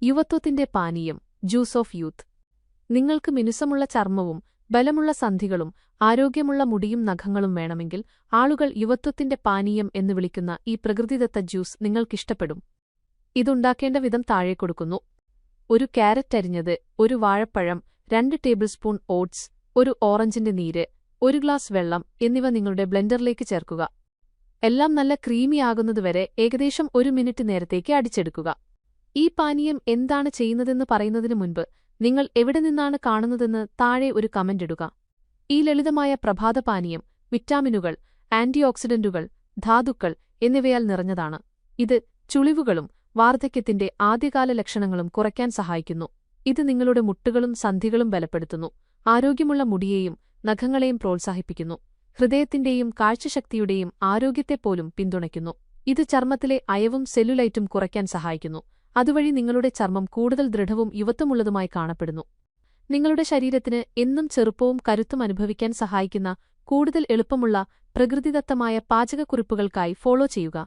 യുവത്വത്തിന്റെ പാനീയം juice of youth. നിങ്ങൾക്ക് മിനുസമുള്ള ചർമ്മവും ബലമുള്ള സന്ധികളും ആരോഗ്യമുള്ള മുടിയും നഖങ്ങളും വേണമെങ്കിൽ ആളുകൾ യുവത്വത്തിന്റെ പാനീയം എന്ന് വിളിക്കുന്ന ഈ പ്രകൃതിദത്ത ജ്യൂസ് നിങ്ങൾക്കിഷ്ടപ്പെടും. ഇതുണ്ടാക്കേണ്ട വിധം താഴെ കൊടുക്കുന്നു. ഒരു ക്യാരറ്റ് അരിഞ്ഞത്, ഒരു വാഴപ്പഴം, 2 ടേബിൾ സ്പൂൺ ഓട്സ്, ഒരു ഓറഞ്ചിന്റെ നീര്, 1 ഗ്ലാസ് വെള്ളം എന്നിവ നിങ്ങളുടെ ബ്ലെൻഡറിലേക്ക് ചേർക്കുക. എല്ലാം നല്ല ക്രീമിയാകുന്നതുവരെ ഏകദേശം 1 മിനിറ്റ് നേരത്തേക്ക് അടിച്ചെടുക്കുക. ഈ പാനീയം എന്താണ് ചെയ്യുന്നതെന്ന് പറയുന്നതിനു മുൻപ് നിങ്ങൾ എവിടെ നിന്നാണ് കാണുന്നതെന്ന് താഴെ ഒരു കമന്റ് ഇടുക. ഈ ലളിതമായ പ്രഭാതപാനീയം വിറ്റാമിനുകൾ, ആന്റിഓക്സിഡന്റുകൾ, ധാതുക്കൾ എന്നിവയാൽ നിറഞ്ഞതാണ്. ഇത് ചുളിവുകളും വാർദ്ധക്യത്തിന്റെ ആദ്യകാല ലക്ഷണങ്ങളും കുറയ്ക്കാൻ സഹായിക്കുന്നു. ഇത് നിങ്ങളുടെ മുട്ടുകളും സന്ധികളും ബലപ്പെടുത്തുന്നു, ആരോഗ്യമുള്ള മുടിയെയും നഖങ്ങളെയും പ്രോത്സാഹിപ്പിക്കുന്നു, ഹൃദയത്തിന്റെയും കാഴ്ചശക്തിയുടെയും ആരോഗ്യത്തെപ്പോലും പിന്തുണയ്ക്കുന്നു. ഇത് ചർമ്മത്തിലെ അയവും സെല്ലുലൈറ്റും കുറയ്ക്കാൻ സഹായിക്കുന്നു. അതുവഴി നിങ്ങളുടെ ചർമ്മം കൂടുതൽ ദൃഢവും യുവത്വമുള്ളതുമായി കാണപ്പെടുന്നു. നിങ്ങളുടെ ശരീരത്തിന് എന്നും ചെറുപ്പവും കരുത്തും അനുഭവിക്കാൻ സഹായിക്കുന്ന കൂടുതൽ എളുപ്പമുള്ള പ്രകൃതിദത്തമായ പാചകക്കുറിപ്പുകൾക്കായി ഫോളോ ചെയ്യുക.